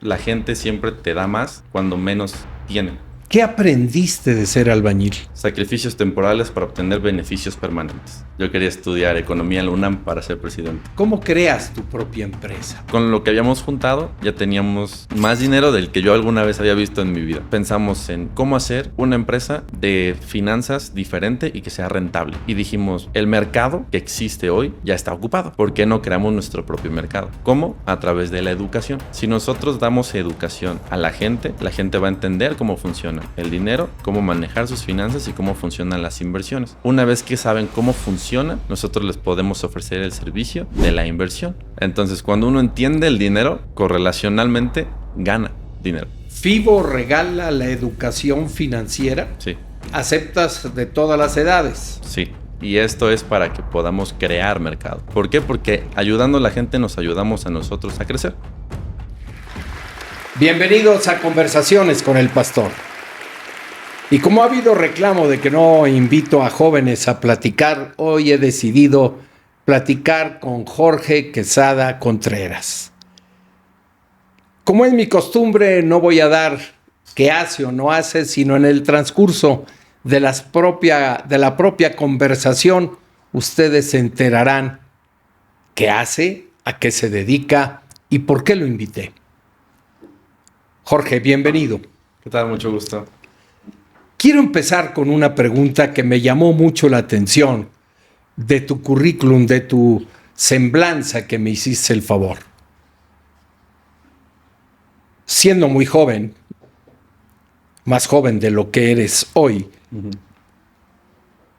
la gente siempre te da más cuando menos tiene. ¿Qué aprendiste de ser albañil? Sacrificios temporales para obtener beneficios permanentes. Yo quería estudiar economía en la UNAM para ser presidente. ¿Cómo creas tu propia empresa? Con lo que habíamos juntado, ya teníamos más dinero del que yo alguna vez había visto en mi vida. Pensamos en cómo hacer una empresa de finanzas diferente y que sea rentable. Y dijimos, el mercado que existe hoy ya está ocupado. ¿Por qué no creamos nuestro propio mercado? ¿Cómo? A través de la educación. Si nosotros damos educación a la gente va a entender cómo funciona el dinero, cómo manejar sus finanzas y cómo funcionan las inversiones. Una vez que saben cómo funciona, nosotros les podemos ofrecer el servicio de la inversión. Entonces, cuando uno entiende el dinero, correlacionalmente gana dinero. ¿FIBO regala la educación financiera? Sí. ¿Aceptas de todas las edades? Sí. Y esto es para que podamos crear mercado. ¿Por qué? Porque ayudando a la gente nos ayudamos a nosotros a crecer. Bienvenidos a Conversaciones con el Pastor. Y como ha habido reclamo de que no invito a jóvenes a platicar, hoy he decidido platicar con Jorge Quesada Contreras. Como es mi costumbre, no voy a dar qué hace o no hace, sino en el transcurso de la propia conversación, ustedes se enterarán qué hace, a qué se dedica y por qué lo invité. Jorge, bienvenido. ¿Qué tal? Mucho gusto. Quiero empezar con una pregunta que me llamó mucho la atención de tu currículum, de tu semblanza que me hiciste el favor. Siendo muy joven, más joven de lo que eres hoy,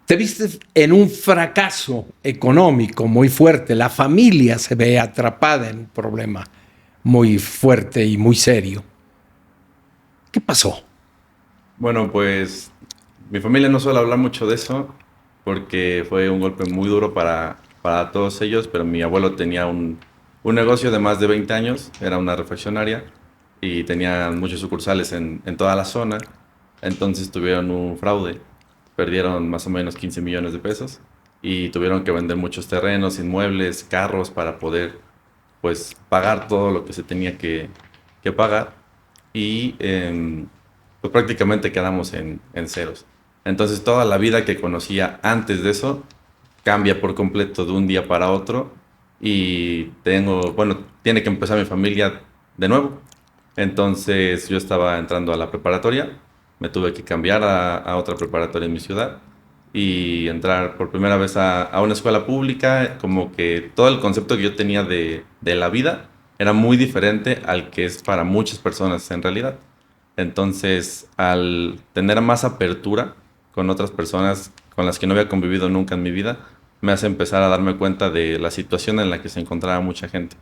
te viste en un fracaso económico muy fuerte. La familia se ve atrapada en un problema muy fuerte y muy serio. ¿Qué pasó? Bueno, pues mi familia no suele hablar mucho de eso porque fue un golpe muy duro para todos ellos, pero mi abuelo tenía un negocio de más de 20 años, era una refaccionaria y tenía muchos sucursales en toda la zona, entonces tuvieron un fraude, perdieron más o menos 15 millones de pesos y tuvieron que vender muchos terrenos, inmuebles, carros para poder pues pagar todo lo que se tenía que pagar y pues prácticamente quedamos en ceros. Entonces toda la vida que conocía antes de eso cambia por completo de un día para otro y tiene que empezar mi familia de nuevo. Entonces yo estaba entrando a la preparatoria, me tuve que cambiar a otra preparatoria en mi ciudad y entrar por primera vez a una escuela pública, como que todo el concepto que yo tenía de la vida era muy diferente al que es para muchas personas en realidad. Entonces, al tener más apertura con otras personas con las que no había convivido nunca en mi vida, me hace empezar a darme cuenta de la situación en la que se encontraba mucha gente.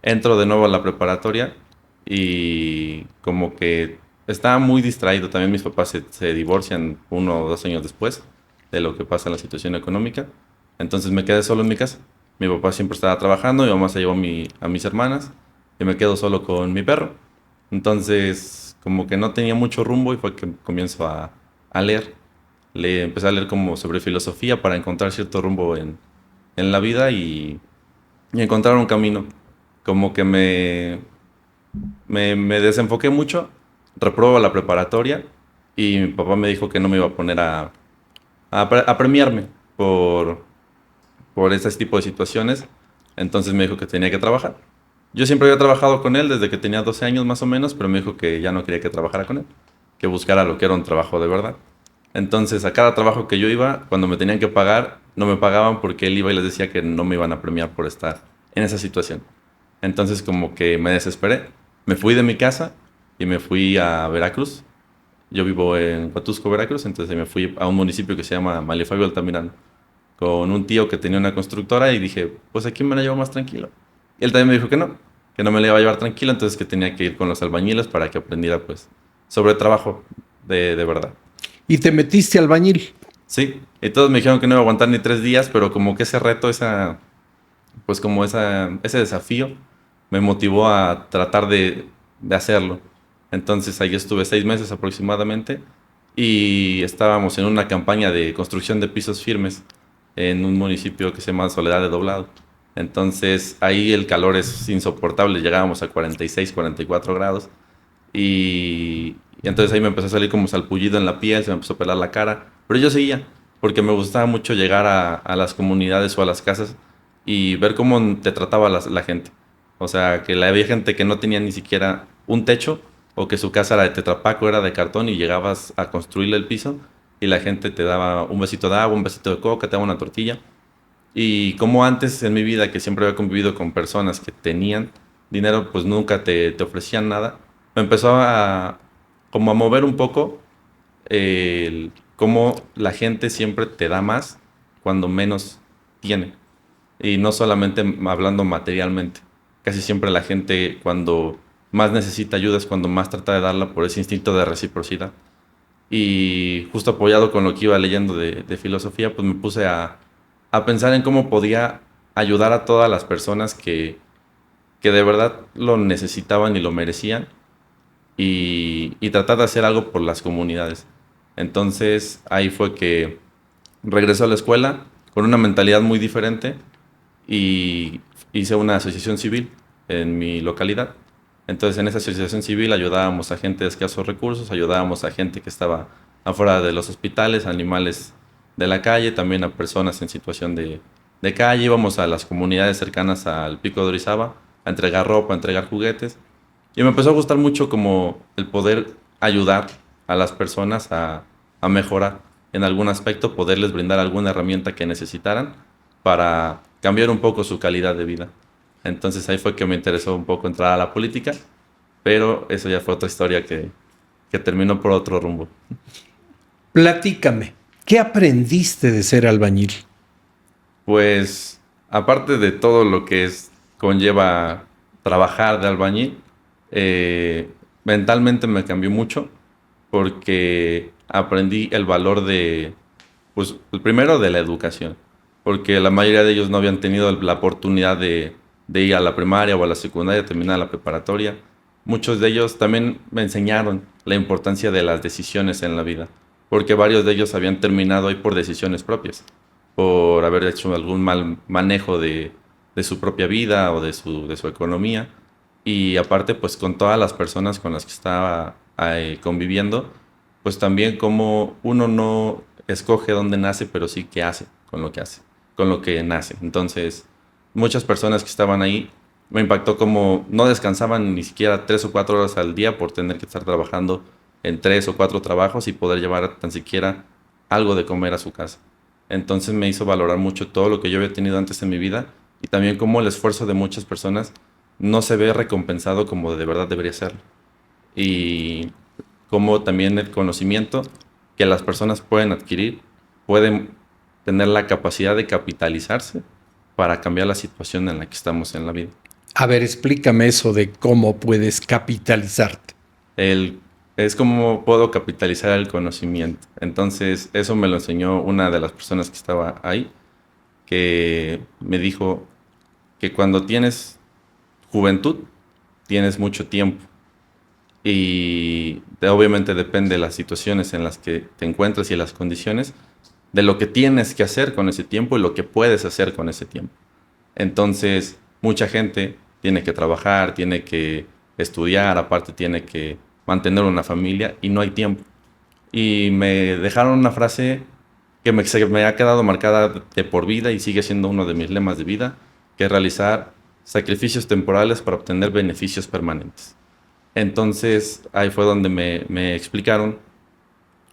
Entro de nuevo a la preparatoria y como que estaba muy distraído. También mis papás se divorcian 1 o 2 años después de lo que pasa en la situación económica. Entonces me quedé solo en mi casa. Mi papá siempre estaba trabajando, mi mamá se llevó a mis hermanas y me quedo solo con mi perro. Entonces, como que no tenía mucho rumbo y fue que comienzo a leer. Empecé a leer como sobre filosofía para encontrar cierto rumbo en la vida y encontrar un camino. Como que me desenfoqué mucho, reprobo la preparatoria y mi papá me dijo que no me iba a poner a premiarme por ese tipo de situaciones. Entonces me dijo que tenía que trabajar. Yo siempre había trabajado con él desde que tenía 12 años más o menos, pero me dijo que ya no quería que trabajara con él, que buscara lo que era un trabajo de verdad. Entonces a cada trabajo que yo iba, cuando me tenían que pagar, no me pagaban porque él iba y les decía que no me iban a premiar por estar en esa situación. Entonces como que me desesperé, me fui de mi casa y me fui a Veracruz. Yo vivo en Huatusco, Veracruz, entonces me fui a un municipio que se llama Malifabio Altamirano con un tío que tenía una constructora y dije, pues aquí me la llevo más tranquilo. Y él también me dijo que no me la iba a llevar tranquilo, entonces que tenía que ir con los albañiles para que aprendiera pues sobre trabajo de verdad. ¿Y te metiste albañil? Sí, y todos me dijeron que no iba a aguantar ni 3 días, pero como que ese reto, ese desafío me motivó a tratar de hacerlo. Entonces ahí estuve 6 meses aproximadamente y estábamos en una campaña de construcción de pisos firmes en un municipio que se llama Soledad de Doblado. Entonces ahí el calor es insoportable, llegábamos a 46, 44 grados y entonces ahí me empezó a salir como salpullido en la piel, se me empezó a pelar la cara, pero yo seguía porque me gustaba mucho llegar a las comunidades o a las casas y ver cómo te trataba la gente. O sea, que había gente que no tenía ni siquiera un techo o que su casa era de tetrapaco, era de cartón y llegabas a construirle el piso y la gente te daba un besito de agua, un besito de coca, te daba una tortilla. Y como antes en mi vida, que siempre había convivido con personas que tenían dinero, pues nunca te ofrecían nada, me empezó como a mover un poco el cómo la gente siempre te da más cuando menos tiene. Y no solamente hablando materialmente. Casi siempre la gente cuando más necesita ayuda es cuando más trata de darla por ese instinto de reciprocidad. Y justo apoyado con lo que iba leyendo de filosofía, pues me puse a pensar en cómo podía ayudar a todas las personas que de verdad lo necesitaban y lo merecían y tratar de hacer algo por las comunidades. Entonces ahí fue que regresé a la escuela con una mentalidad muy diferente y hice una asociación civil en mi localidad. Entonces en esa asociación civil ayudábamos a gente de escasos recursos, ayudábamos a gente que estaba afuera de los hospitales, animales de la calle, también a personas en situación de calle, íbamos a las comunidades cercanas al Pico de Orizaba a entregar ropa, a entregar juguetes. Y me empezó a gustar mucho como el poder ayudar a las personas a mejorar en algún aspecto, poderles brindar alguna herramienta que necesitaran para cambiar un poco su calidad de vida. Entonces ahí fue que me interesó un poco entrar a la política, pero eso ya fue otra historia que terminó por otro rumbo. Platícame, ¿qué aprendiste de ser albañil? Pues aparte de todo lo que conlleva trabajar de albañil, mentalmente me cambió mucho porque aprendí el valor pues el primero de la educación, porque la mayoría de ellos no habían tenido la oportunidad de ir a la primaria o a la secundaria, terminar la preparatoria. Muchos de ellos también me enseñaron la importancia de las decisiones en la vida, porque varios de ellos habían terminado ahí por decisiones propias, por haber hecho algún mal manejo de su propia vida o de su economía. Y aparte, pues con todas las personas con las que estaba conviviendo, pues también como uno no escoge dónde nace, pero sí qué hace con lo que hace, con lo que nace. Entonces, muchas personas que estaban ahí, me impactó como no descansaban ni siquiera 3 o 4 horas al día por tener que estar trabajando en 3 o 4 trabajos y poder llevar tan siquiera algo de comer a su casa. Entonces me hizo valorar mucho todo lo que yo había tenido antes en mi vida y también cómo el esfuerzo de muchas personas no se ve recompensado como de verdad debería serlo. Y cómo también el conocimiento que las personas pueden adquirir, pueden tener la capacidad de capitalizarse para cambiar la situación en la que estamos en la vida. A ver, explícame eso de cómo puedes capitalizarte. Es como puedo capitalizar el conocimiento. Entonces, eso me lo enseñó una de las personas que estaba ahí, que me dijo que cuando tienes juventud, tienes mucho tiempo. Y obviamente depende de las situaciones en las que te encuentras y las condiciones, de lo que tienes que hacer con ese tiempo y lo que puedes hacer con ese tiempo. Entonces, mucha gente tiene que trabajar, tiene que estudiar, aparte tiene que mantener una familia y no hay tiempo. Y me dejaron una frase que se me ha quedado marcada de por vida y sigue siendo uno de mis lemas de vida, que es realizar sacrificios temporales para obtener beneficios permanentes. Entonces, ahí fue donde me explicaron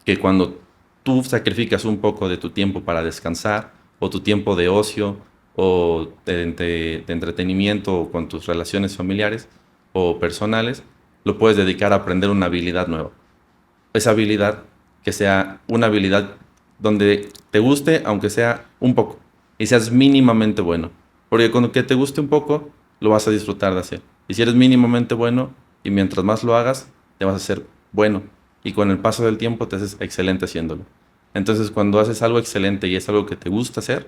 que cuando tú sacrificas un poco de tu tiempo para descansar, o tu tiempo de ocio, o de entretenimiento, o con tus relaciones familiares o personales, lo puedes dedicar a aprender una habilidad nueva. Esa habilidad que sea una habilidad donde te guste, aunque sea un poco, y seas mínimamente bueno. Porque con que te guste un poco, lo vas a disfrutar de hacer. Y si eres mínimamente bueno, y mientras más lo hagas, te vas a hacer bueno. Y con el paso del tiempo te haces excelente haciéndolo. Entonces, cuando haces algo excelente y es algo que te gusta hacer,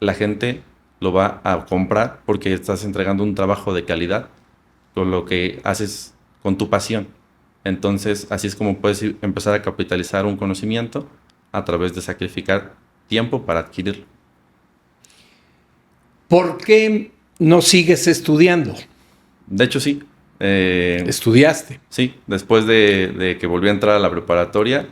la gente lo va a comprar porque estás entregando un trabajo de calidad con lo que haces con tu pasión. Entonces, así es como puedes empezar a capitalizar un conocimiento a través de sacrificar tiempo para adquirirlo. ¿Por qué no sigues estudiando? De hecho, sí. Estudiaste. Sí, después de que volví a entrar a la preparatoria,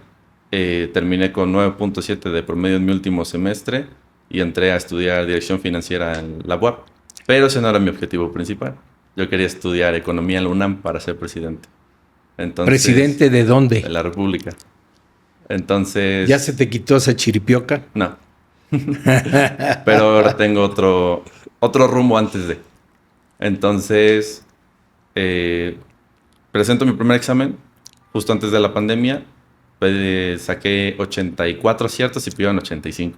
terminé con 9.7 de promedio en mi último semestre y entré a estudiar dirección financiera en la UAP. Pero ese no era mi objetivo principal. Yo quería estudiar economía en la UNAM para ser presidente. Entonces, ¿Presidente de de dónde? la República. ¿Ya se Entonces, te quitó esa chiripioca? no. Pero ahora tengo otro rumbo antes de. Entonces, eh, presento mi primer examen justo antes de la pandemia. Saqué 84 aciertos y pidieron 85.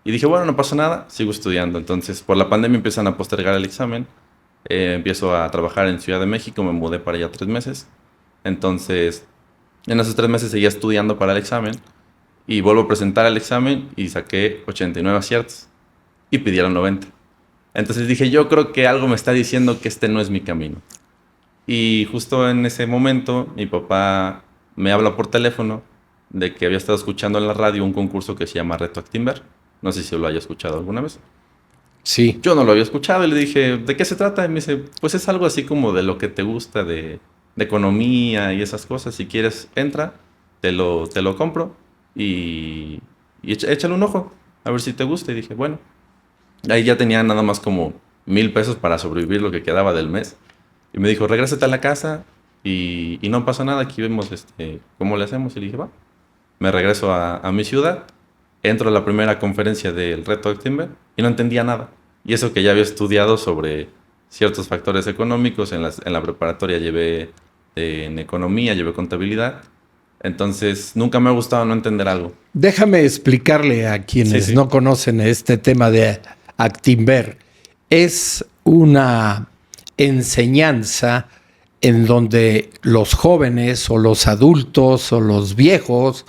Y dije, bueno, no pasa nada, sigo estudiando. Entonces, por la pandemia empiezan a postergar el examen. Empiezo a trabajar en Ciudad de México, me mudé para allá 3 meses. Entonces, en esos 3 meses seguía estudiando para el examen y vuelvo a presentar el examen y saqué 89 aciertos y pidieron 90. Entonces dije, yo creo que algo me está diciendo que este no es mi camino. Y justo en ese momento mi papá me habla por teléfono de que había estado escuchando en la radio un concurso que se llama Reto Actinver. No sé si lo haya escuchado alguna vez. Sí. Yo no lo había escuchado y le dije, ¿de qué se trata? Y me dice, pues es algo así como de lo que te gusta, de economía y esas cosas. Si quieres, entra, te lo compro y échale un ojo, a ver si te gusta. Y dije, bueno, ahí ya tenía nada más como 1,000 pesos para sobrevivir lo que quedaba del mes. Y me dijo, regrésate a la casa y no pasa nada, aquí vemos cómo le hacemos. Y le dije, va. Me regreso a mi ciudad, entro a la primera conferencia del Reto Actinver y no entendía nada. Y eso que ya había estudiado sobre ciertos factores económicos, en la preparatoria llevé en economía, llevé contabilidad. Entonces, nunca me ha gustado no entender algo. Déjame explicarle a Sí, quienes sí. no conocen este tema de Actinver. Es una enseñanza en donde los jóvenes o los adultos o los viejos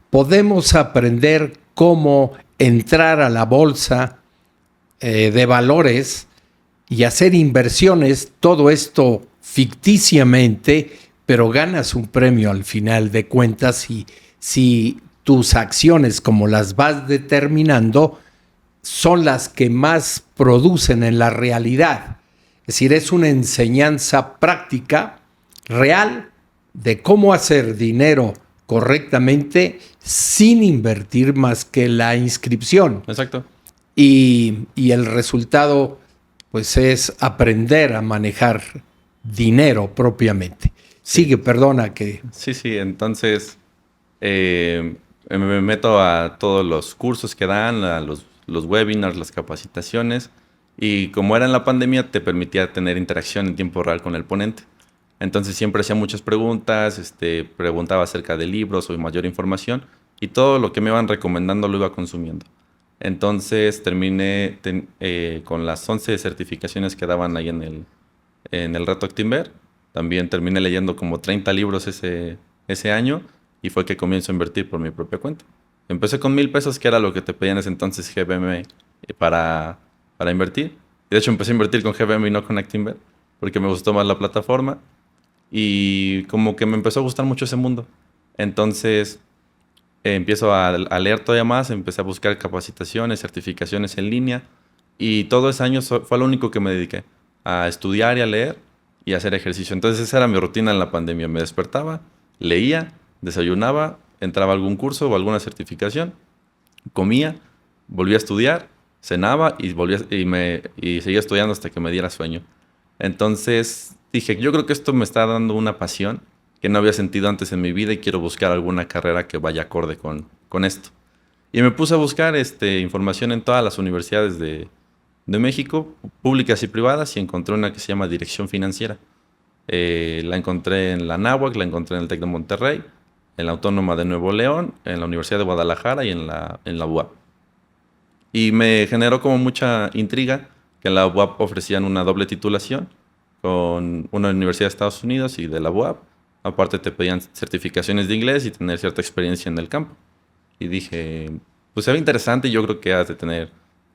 podemos aprender cómo entrar a la bolsa de valores y hacer inversiones, todo esto ficticiamente, pero ganas un premio al final de cuentas y si tus acciones como las vas determinando son las que más producen en la realidad. Es decir, es una enseñanza práctica, real, de cómo hacer dinero correctamente sin invertir más que la inscripción. Exacto. Y el resultado, pues, es aprender a manejar dinero propiamente. Sí. Sigue, perdona que... Sí, sí. Entonces, me meto a todos los cursos que dan, a los webinars, las capacitaciones. Y como era en la pandemia, te permitía tener interacción en tiempo real con el ponente. Entonces siempre hacía muchas preguntas, preguntaba acerca de libros o mayor información y todo lo que me iban recomendando lo iba consumiendo. Entonces terminé con las 11 certificaciones que daban ahí en el Reto Actinver. También terminé leyendo como 30 libros ese año y fue que comienzo a invertir por mi propia cuenta. Empecé con 1,000 pesos, que era lo que te pedían en ese entonces GBM para invertir. De hecho, empecé a invertir con GBM y no con Actinver porque me gustó más la plataforma y como que me empezó a gustar mucho ese mundo. Entonces empiezo a leer todavía más, empecé a buscar capacitaciones, certificaciones en línea y todo ese año fue lo único que me dediqué, a estudiar y a leer y a hacer ejercicio. Entonces esa era mi rutina en la pandemia. Me despertaba, leía, desayunaba, entraba a algún curso o alguna certificación, comía, volvía a estudiar, cenaba y seguía estudiando hasta que me diera sueño. Entonces dije, yo creo que esto me está dando una pasión que no había sentido antes en mi vida y quiero buscar alguna carrera que vaya acorde con esto. Y me puse a buscar información en todas las universidades de México, públicas y privadas, y encontré una que se llama Dirección Financiera. La encontré en la Anáhuac, la encontré en el TEC de Monterrey, en la Autónoma de Nuevo León, en la Universidad de Guadalajara y en la UAP. Y me generó como mucha intriga que en la UAP ofrecían una doble titulación con una universidad de Estados Unidos y de la UAP. Aparte te pedían certificaciones de inglés y tener cierta experiencia en el campo. Y dije, pues se ve interesante y yo creo que has de tener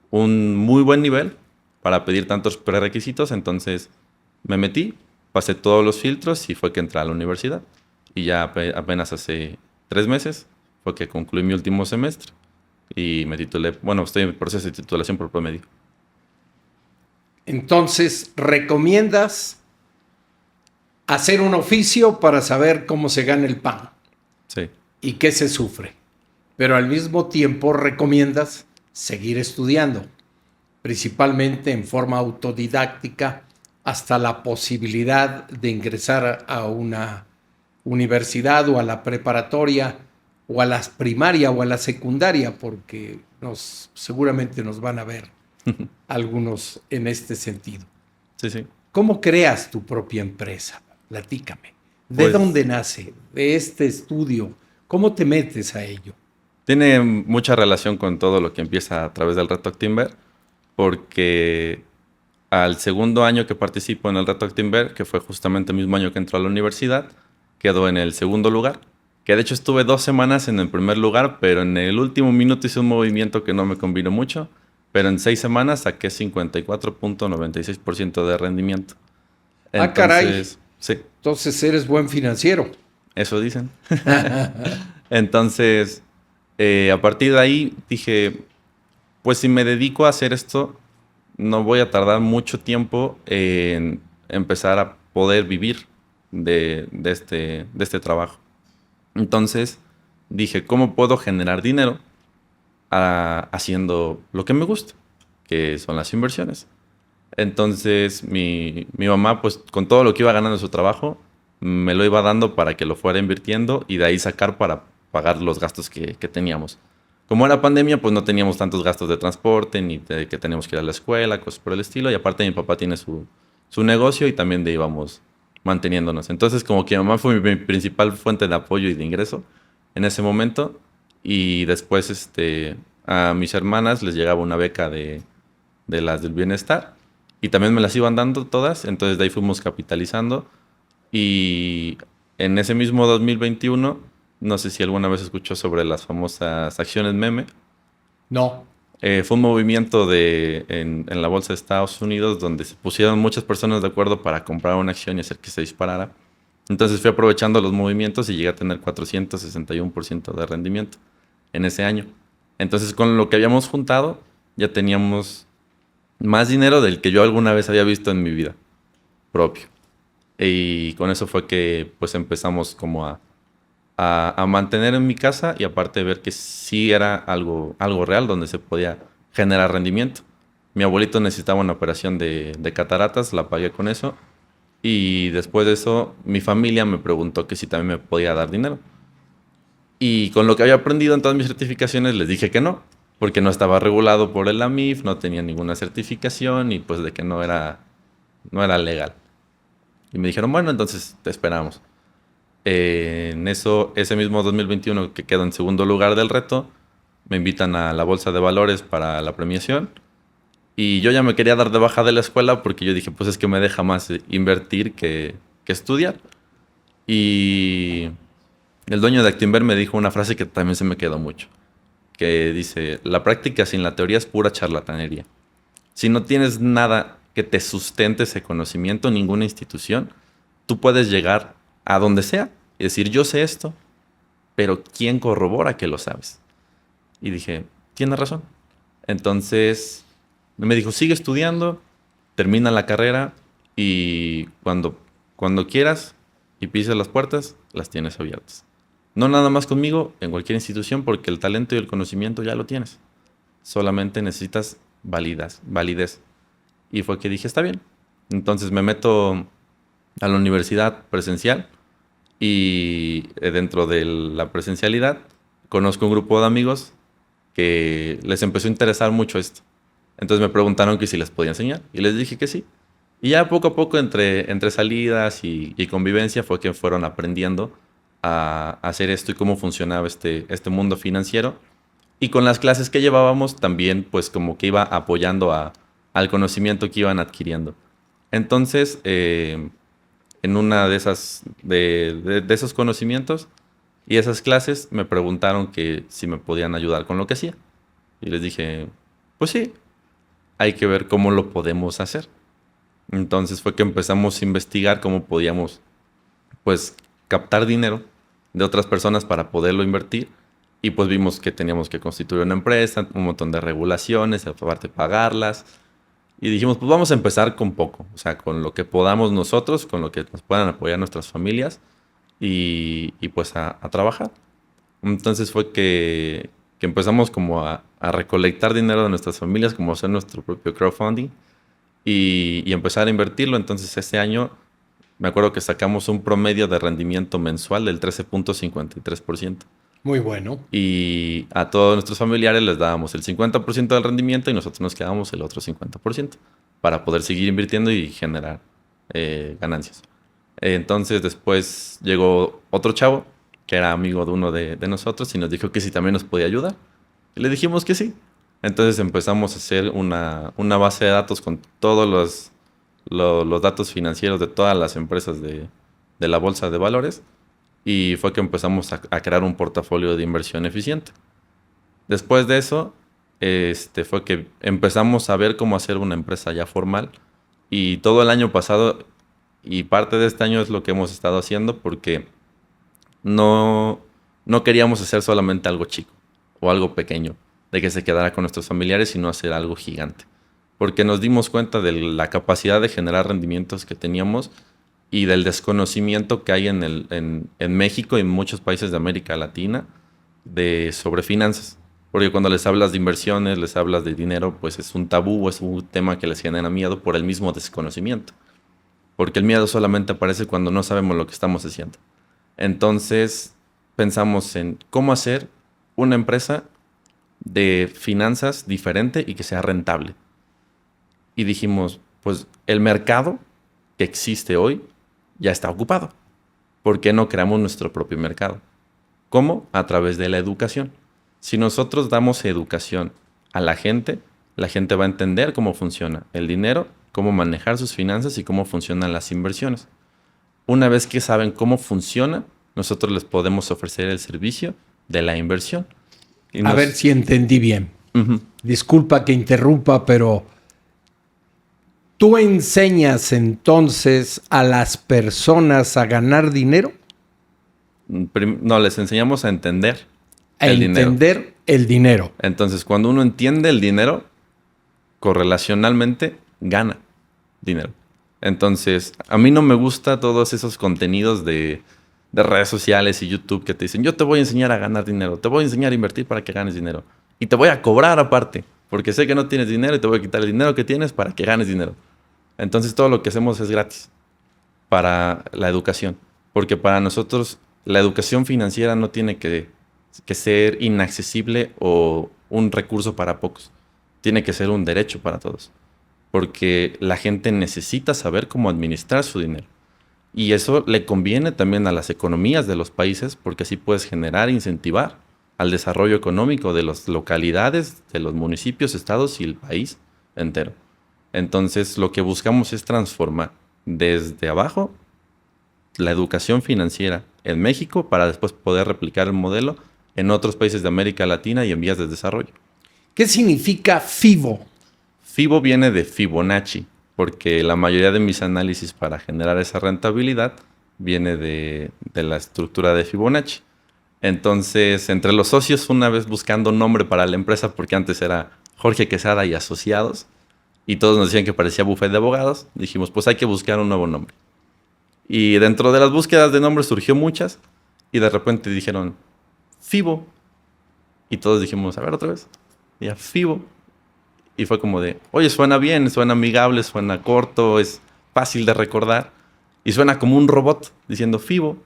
un muy buen nivel para pedir tantos prerequisitos. Entonces me metí, pasé todos los filtros y fue que entré a la universidad. Y ya apenas hace 3 meses fue que concluí mi último semestre y me titulé. Bueno, estoy en el proceso de titulación por promedio. Entonces, recomiendas hacer un oficio para saber cómo se gana el pan Sí, y qué se sufre. Pero al mismo tiempo recomiendas seguir estudiando, principalmente en forma autodidáctica, hasta la posibilidad de ingresar a una universidad o a la preparatoria o a la primaria o a la secundaria, porque seguramente nos van a ver algunos en este sentido. sí, sí. ¿Cómo creas tu propia empresa? Platícame. ¿De Pues dónde nace? ¿De este estudio? ¿Cómo te metes a ello? tiene mucha relación con todo lo que empieza a través del Reto Actinver, porque al segundo año que participo en el Reto Actinver, que fue justamente el mismo año que entró a la universidad, quedó en el segundo lugar. Que de hecho estuve 2 semanas en el primer lugar, pero en el último minuto hice un movimiento que no me combinó mucho. Pero en 6 semanas saqué 54.96% de rendimiento. Ah, caray. Entonces, sí, Entonces eres buen financiero. eso dicen. Entonces, a partir de ahí dije, pues si me dedico a hacer esto, no voy a tardar mucho tiempo en empezar a poder vivir de este trabajo. Entonces dije, ¿cómo puedo generar dinero haciendo lo que me gusta? Que son las inversiones. Entonces mi mamá, pues con todo lo que iba ganando en su trabajo, me lo iba dando para que lo fuera invirtiendo y de ahí sacar para pagar los gastos que teníamos. Como era pandemia, pues no teníamos tantos gastos de transporte, ni de que teníamos que ir a la escuela, cosas por el estilo. Y aparte mi papá tiene su negocio y también de ahí íbamos manteniéndonos. Entonces como que mi mamá fue mi principal fuente de apoyo y de ingreso en ese momento. Y después a mis hermanas les llegaba una beca de las del bienestar. Y también me las iban dando todas. Entonces de ahí fuimos capitalizando. Y en ese mismo 2021, no sé si alguna vez escuchó sobre las famosas acciones meme. No. Fue un movimiento en la bolsa de Estados Unidos donde se pusieron muchas personas de acuerdo para comprar una acción y hacer que se disparara. Entonces fui aprovechando los movimientos y llegué a tener 461% de rendimiento en ese año. Entonces con lo que habíamos juntado ya teníamos más dinero del que yo alguna vez había visto en mi vida propio. Y con eso fue que pues empezamos como a mantener en mi casa y aparte ver que sí era algo real donde se podía generar rendimiento. Mi abuelito necesitaba una operación de cataratas, la pagué con eso. Y después de eso, mi familia me preguntó que si también me podía dar dinero. Y con lo que había aprendido en todas mis certificaciones, les dije que no, porque no estaba regulado por el AMIF, no tenía ninguna certificación y pues de que no era legal. Y me dijeron, bueno, entonces te esperamos. En eso, ese mismo 2021 que quedo en segundo lugar del reto, me invitan a la bolsa de valores para la premiación. Y yo ya me quería dar de baja de la escuela porque yo dije, pues es que me deja más invertir que estudiar. Y el dueño de Actinver me dijo una frase que también se me quedó mucho, que dice, la práctica sin la teoría es pura charlatanería. Si no tienes nada que te sustente ese conocimiento, ninguna institución, tú puedes llegar a donde sea y decir, yo sé esto, pero ¿quién corrobora que lo sabes? Y dije, tienes razón. Entonces me dijo, sigue estudiando, termina la carrera y cuando quieras y pises las puertas, las tienes abiertas. No nada más conmigo, en cualquier institución, porque el talento y el conocimiento ya lo tienes. Solamente necesitas validez. Y fue que dije, está bien. Entonces me meto a la universidad presencial y dentro de la presencialidad conozco un grupo de amigos que les empezó a interesar mucho esto. Entonces me preguntaron que si les podía enseñar y les dije que sí. Y ya poco a poco entre salidas y convivencia fue que fueron aprendiendo a hacer esto y cómo funcionaba este mundo financiero. Y con las clases que llevábamos también pues como que iba apoyando al conocimiento que iban adquiriendo. Entonces, en una de esos conocimientos y esas clases me preguntaron que si me podían ayudar con lo que hacía. Y les dije, pues sí, hay que ver cómo lo podemos hacer. Entonces fue que empezamos a investigar cómo podíamos pues captar dinero de otras personas para poderlo invertir. Y pues vimos que teníamos que constituir una empresa, un montón de regulaciones, aparte pagarlas. Y dijimos, pues vamos a empezar con poco, o sea, con lo que podamos nosotros, con lo que nos puedan apoyar nuestras familias y pues a trabajar. Entonces fue que empezamos como a recolectar dinero de nuestras familias, como hacer nuestro propio crowdfunding y empezar a invertirlo. Entonces ese año me acuerdo que sacamos un promedio de rendimiento mensual del 13.53%. Muy bueno. Y a todos nuestros familiares les dábamos el 50% del rendimiento y nosotros nos quedábamos el otro 50% para poder seguir invirtiendo y generar ganancias. Entonces después llegó otro chavo que era amigo de uno de nosotros y nos dijo que si también nos podía ayudar. Y le dijimos que sí. Entonces empezamos a hacer una base de datos con todos los datos financieros de todas las empresas de la bolsa de valores y fue que empezamos a crear un portafolio de inversión eficiente. Después de eso, fue que empezamos a ver cómo hacer una empresa ya formal y todo el año pasado y parte de este año es lo que hemos estado haciendo porque no queríamos hacer solamente algo chico o algo pequeño, de que se quedara con nuestros familiares, sino hacer algo gigante. Porque nos dimos cuenta de la capacidad de generar rendimientos que teníamos y del desconocimiento que hay en México y en muchos países de América Latina sobre finanzas. Porque cuando les hablas de inversiones, les hablas de dinero, pues es un tabú o es un tema que les genera miedo por el mismo desconocimiento. Porque el miedo solamente aparece cuando no sabemos lo que estamos haciendo. Entonces pensamos en cómo hacer una empresa de finanzas diferente y que sea rentable. Y dijimos, pues el mercado que existe hoy ya está ocupado. ¿Por qué no creamos nuestro propio mercado? ¿Cómo? A través de la educación. Si nosotros damos educación a la gente va a entender cómo funciona el dinero, cómo manejar sus finanzas y cómo funcionan las inversiones. Una vez que saben cómo funciona, nosotros les podemos ofrecer el servicio de la inversión. A ver si entendí bien. Uh-huh. Disculpa que interrumpa, pero ¿tú enseñas entonces a las personas a ganar dinero? No, les enseñamos a entender el dinero. Entonces, cuando uno entiende el dinero, correlacionalmente gana dinero. Entonces, a mí no me gusta todos esos contenidos de redes sociales y YouTube que te dicen, yo te voy a enseñar a ganar dinero, te voy a enseñar a invertir para que ganes dinero. Y te voy a cobrar aparte, porque sé que no tienes dinero y te voy a quitar el dinero que tienes para que ganes dinero. Entonces, todo lo que hacemos es gratis para la educación. Porque para nosotros, la educación financiera no tiene que ser inaccesible o un recurso para pocos. Tiene que ser un derecho para todos. Porque la gente necesita saber cómo administrar su dinero. Y eso le conviene también a las economías de los países porque así puedes generar e incentivar al desarrollo económico de las localidades, de los municipios, estados y el país entero. Entonces, lo que buscamos es transformar desde abajo la educación financiera en México para después poder replicar el modelo en otros países de América Latina y en vías de desarrollo. ¿Qué significa FIBO? FIBO viene de Fibonacci, porque la mayoría de mis análisis para generar esa rentabilidad viene de la estructura de Fibonacci. Entonces, entre los socios, una vez buscando nombre para la empresa, porque antes era Jorge Quesada y Asociados, y todos nos decían que parecía bufete de abogados, dijimos, pues hay que buscar un nuevo nombre. Y dentro de las búsquedas de nombres surgió muchas, y de repente dijeron, FIBO. Y todos dijimos, a ver otra vez. Y ya, FIBO. Y fue como de, oye, suena bien, suena amigable, suena corto, es fácil de recordar. Y suena como un robot diciendo FIBO.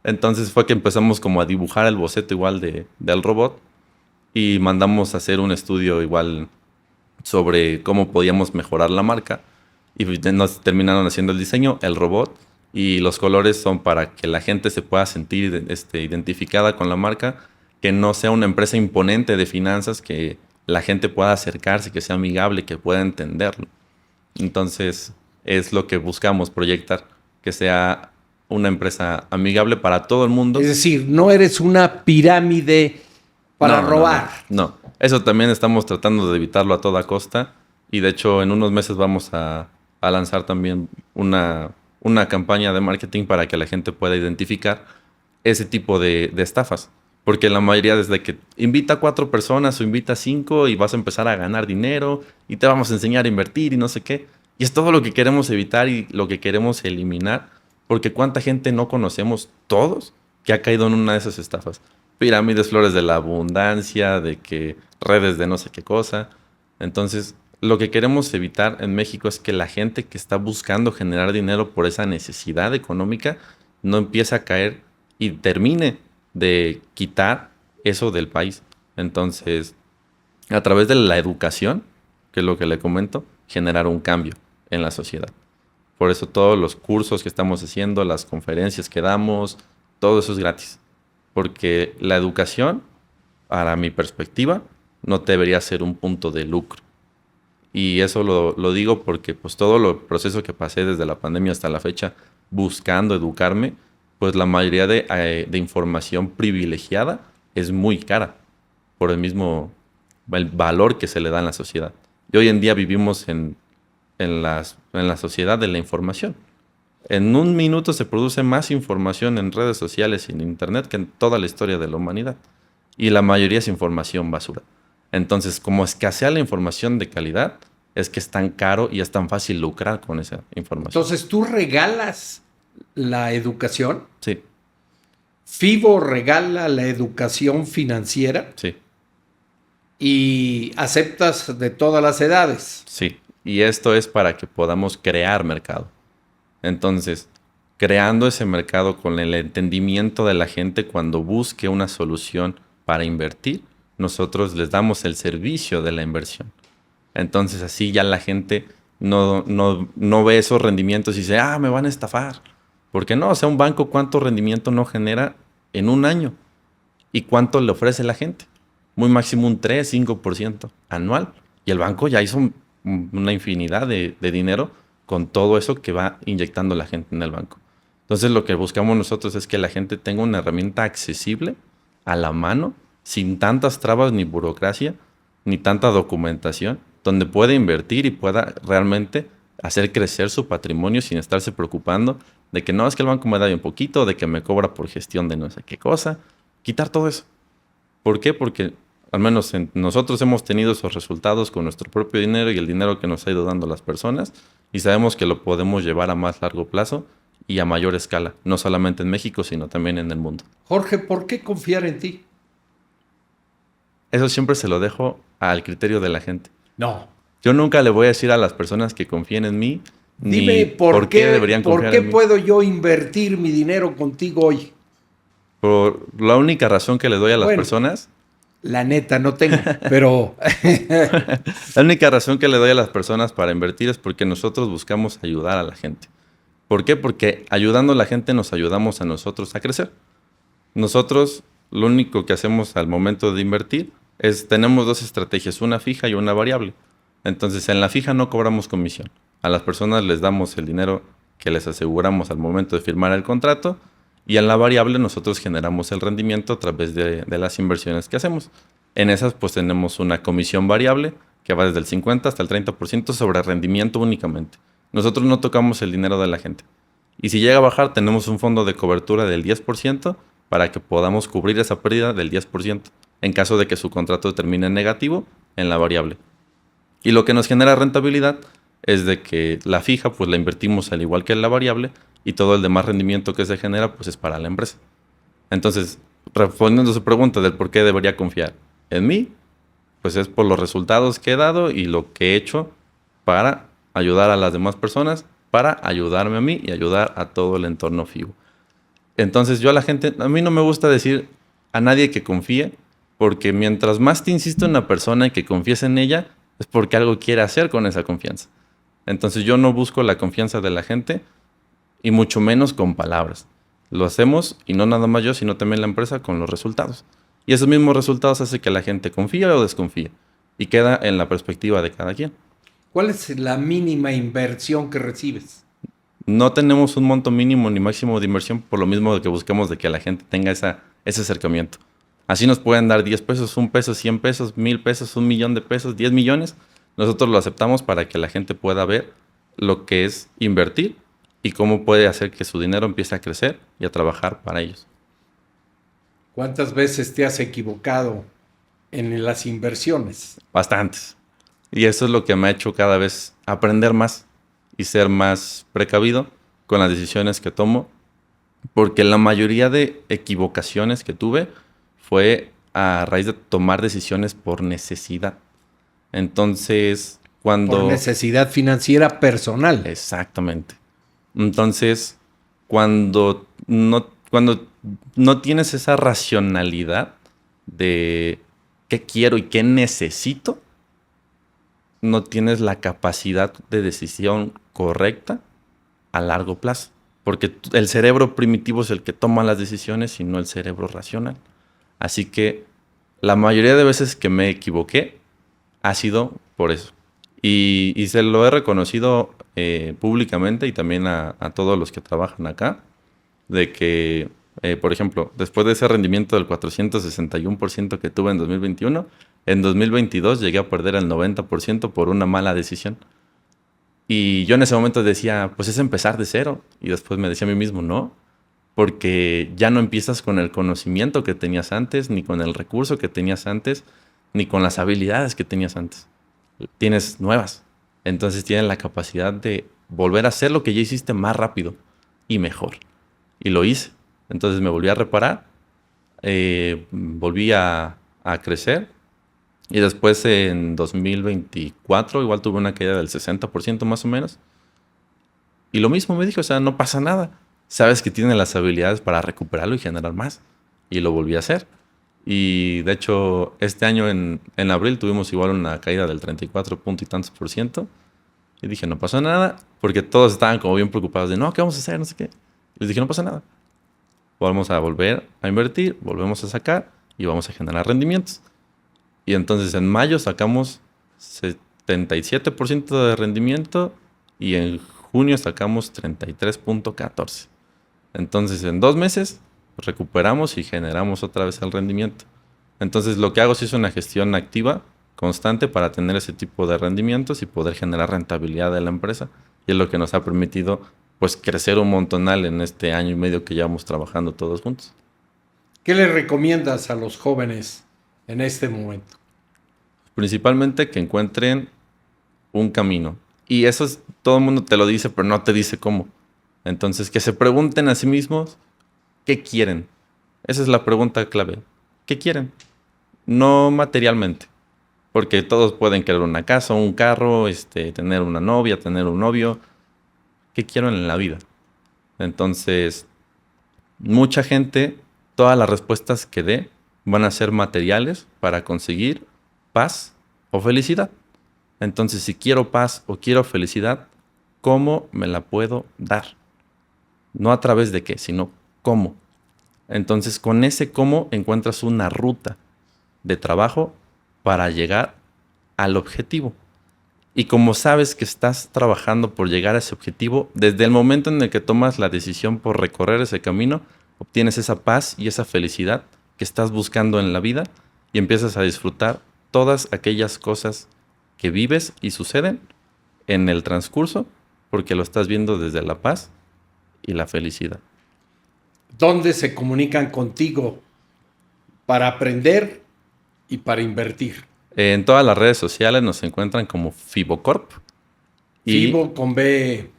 Entonces fue que empezamos como a dibujar el boceto igual del robot. Y mandamos a hacer un estudio igual sobre cómo podíamos mejorar la marca. Y nos terminaron haciendo el diseño, el robot. Y los colores son para que la gente se pueda sentir identificada con la marca. Que no sea una empresa imponente de finanzas, que la gente pueda acercarse, que sea amigable, que pueda entenderlo. Entonces, es lo que buscamos proyectar, que sea una empresa amigable para todo el mundo. Es decir, no eres una pirámide para robar. No, eso también estamos tratando de evitarlo a toda costa. Y de hecho, en unos meses vamos a lanzar también una campaña de marketing para que la gente pueda identificar ese tipo de estafas. Porque la mayoría desde que invita a 4 personas o invita a 5 y vas a empezar a ganar dinero y te vamos a enseñar a invertir y no sé qué. Y es todo lo que queremos evitar y lo que queremos eliminar. Porque cuánta gente no conocemos todos que ha caído en una de esas estafas. Pirámides, flores de la abundancia, de que redes de no sé qué cosa. Entonces, lo que queremos evitar en México es que la gente que está buscando generar dinero por esa necesidad económica no empiece a caer y termine de quitar eso del país. Entonces, a través de la educación, que es lo que le comento, generar un cambio en la sociedad. Por eso todos los cursos que estamos haciendo, las conferencias que damos, todo eso es gratis. Porque la educación, para mi perspectiva, no debería ser un punto de lucro. Y eso lo digo porque pues todo el proceso que pasé desde la pandemia hasta la fecha buscando educarme, pues la mayoría de información privilegiada es muy cara por el valor que se le da en la sociedad. Y hoy en día vivimos en la sociedad de la información. En un minuto se produce más información en redes sociales y en internet que en toda la historia de la humanidad. Y la mayoría es información basura. Entonces, como escasea la información de calidad, es que es tan caro y es tan fácil lucrar con esa información. Entonces, ¿tú regalas la educación? Sí, FIBO regala la educación financiera sí, y aceptas de todas las edades. sí. Y esto es para que podamos crear mercado. Entonces, creando ese mercado con el entendimiento de la gente cuando busque una solución para invertir, nosotros les damos el servicio de la inversión. Entonces así ya la gente no ve esos rendimientos y dice, me van a estafar. ¿Por qué no? O sea, un banco, ¿cuánto rendimiento no genera en un año? ¿Y cuánto le ofrece la gente? Muy máximo un 3-5% anual. Y el banco ya hizo una infinidad de dinero con todo eso que va inyectando la gente en el banco. Entonces lo que buscamos nosotros es que la gente tenga una herramienta accesible a la mano, sin tantas trabas ni burocracia, ni tanta documentación, donde pueda invertir y pueda realmente hacer crecer su patrimonio sin estarse preocupando de que no, es que el banco me da bien poquito, de que me cobra por gestión de no sé qué cosa. Quitar todo eso. ¿Por qué? Porque al menos nosotros hemos tenido esos resultados con nuestro propio dinero y el dinero que nos ha ido dando las personas y sabemos que lo podemos llevar a más largo plazo y a mayor escala, no solamente en México, sino también en el mundo. Jorge, ¿por qué confiar en ti? Eso siempre se lo dejo al criterio de la gente. No. Yo nunca le voy a decir a las personas que confíen en mí Dime ni por qué deberían confiar en mí. ¿Por qué puedo yo invertir mi dinero contigo hoy? Por la única razón que le doy a las personas. La neta, no tengo, pero... La única razón que le doy a las personas para invertir es porque nosotros buscamos ayudar a la gente. ¿Por qué? Porque ayudando a la gente nos ayudamos a nosotros a crecer. Nosotros lo único que hacemos al momento de invertir es tenemos 2 estrategias, una fija y una variable. Entonces en la fija no cobramos comisión. A las personas les damos el dinero que les aseguramos al momento de firmar el contrato y en la variable nosotros generamos el rendimiento a través de las inversiones que hacemos. En esas pues tenemos una comisión variable que va desde el 50 hasta el 30% sobre rendimiento únicamente. Nosotros no tocamos el dinero de la gente. Y si llega a bajar tenemos un fondo de cobertura del 10% para que podamos cubrir esa pérdida del 10% en caso de que su contrato termine en negativo en la variable. Y lo que nos genera rentabilidad es de que la fija pues la invertimos al igual que la variable y todo el demás rendimiento que se genera pues es para la empresa. Entonces, respondiendo a su pregunta del por qué debería confiar en mí, pues es por los resultados que he dado y lo que he hecho para ayudar a las demás personas, para ayudarme a mí y ayudar a todo el entorno FIBO. Entonces yo a mí no me gusta decir a nadie que confíe, porque mientras más te insisto en una persona y que confíes en ella, es porque algo quiere hacer con esa confianza. Entonces yo no busco la confianza de la gente y mucho menos con palabras. Lo hacemos y no nada más yo, sino también la empresa con los resultados. Y esos mismos resultados hacen que la gente confíe o desconfíe y queda en la perspectiva de cada quien. ¿Cuál es la mínima inversión que recibes? No tenemos un monto mínimo ni máximo de inversión por lo mismo de que buscamos de que la gente tenga ese acercamiento. Así nos pueden dar 10 pesos, 1 peso, 100 pesos, 1000 pesos, 1 millón de pesos, 10 millones. Nosotros lo aceptamos para que la gente pueda ver lo que es invertir y cómo puede hacer que su dinero empiece a crecer y a trabajar para ellos. ¿Cuántas veces te has equivocado en las inversiones? Bastantes. Y eso es lo que me ha hecho cada vez aprender más y ser más precavido con las decisiones que tomo, porque la mayoría de equivocaciones que tuve fue a raíz de tomar decisiones por necesidad. Entonces, Por cuando... necesidad financiera personal. Exactamente. Entonces, cuando no tienes esa racionalidad de qué quiero y qué necesito, no tienes la capacidad de decisión correcta a largo plazo. Porque el cerebro primitivo es el que toma las decisiones y no el cerebro racional. Así que la mayoría de veces que me equivoqué ha sido por eso. Y se lo he reconocido públicamente y también a todos los que trabajan acá, de que, por ejemplo, después de ese rendimiento del 461% que tuve en 2021, en 2022 llegué a perder el 90% por una mala decisión. Y yo en ese momento decía, pues es empezar de cero. Y después me decía a mí mismo, no, porque ya no empiezas con el conocimiento que tenías antes, ni con el recurso que tenías antes, ni con las habilidades que tenías antes. Tienes nuevas. Entonces tienes la capacidad de volver a hacer lo que ya hiciste más rápido y mejor. Y lo hice. Entonces me volví a reparar, volví a crecer. Y después en 2024 igual tuve una caída del 60% más o menos. Y lo mismo me dijo, o sea, no pasa nada. Sabes que tienes las habilidades para recuperarlo y generar más. Y lo volví a hacer. Y de hecho, este año en abril tuvimos igual una caída del 34 punto y tantos por ciento. Y dije, no pasó nada, porque todos estaban como bien preocupados de, no, ¿qué vamos a hacer? No sé qué. Y les dije, no pasa nada. Vamos a volver a invertir, volvemos a sacar y vamos a generar rendimientos. Y entonces en mayo sacamos 77% de rendimiento y en junio sacamos 33.14. Entonces en 2 meses recuperamos y generamos otra vez el rendimiento. Entonces lo que hago sí es una gestión activa, constante para tener ese tipo de rendimientos y poder generar rentabilidad de la empresa. Y es lo que nos ha permitido pues crecer un montonal en este año y medio que llevamos trabajando todos juntos. ¿Qué le recomiendas a los jóvenes en este momento? Principalmente que encuentren un camino. Y eso es, todo el mundo te lo dice, pero no te dice cómo. Entonces, que se pregunten a sí mismos qué quieren. Esa es la pregunta clave. ¿Qué quieren? No materialmente. Porque todos pueden querer una casa, un carro, tener una novia, tener un novio. ¿Qué quiero en la vida? Entonces, mucha gente, todas las respuestas que dé van a ser materiales para conseguir paz o felicidad. Entonces, si quiero paz o quiero felicidad, ¿cómo me la puedo dar? No a través de qué, sino cómo. Entonces, con ese cómo encuentras una ruta de trabajo para llegar al objetivo. Y como sabes que estás trabajando por llegar a ese objetivo, desde el momento en el que tomas la decisión por recorrer ese camino, obtienes esa paz y esa felicidad que estás buscando en la vida y empiezas a disfrutar todas aquellas cosas que vives y suceden en el transcurso porque lo estás viendo desde la paz y la felicidad. ¿Dónde se comunican contigo para aprender y para invertir? En todas las redes sociales nos encuentran como Fibocorp. Fibo con B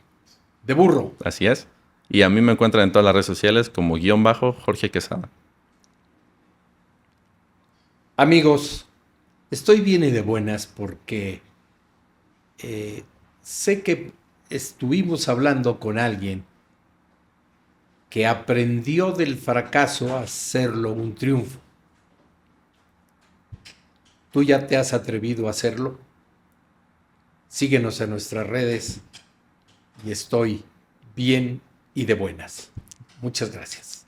de burro. Así es. Y a mí me encuentran en todas las redes sociales como _Jorge Quesada. Amigos, estoy bien y de buenas porque sé que estuvimos hablando con alguien que aprendió del fracaso a hacerlo un triunfo. ¿Tú ya te has atrevido a hacerlo? Síguenos en nuestras redes y estoy bien y de buenas. Muchas gracias.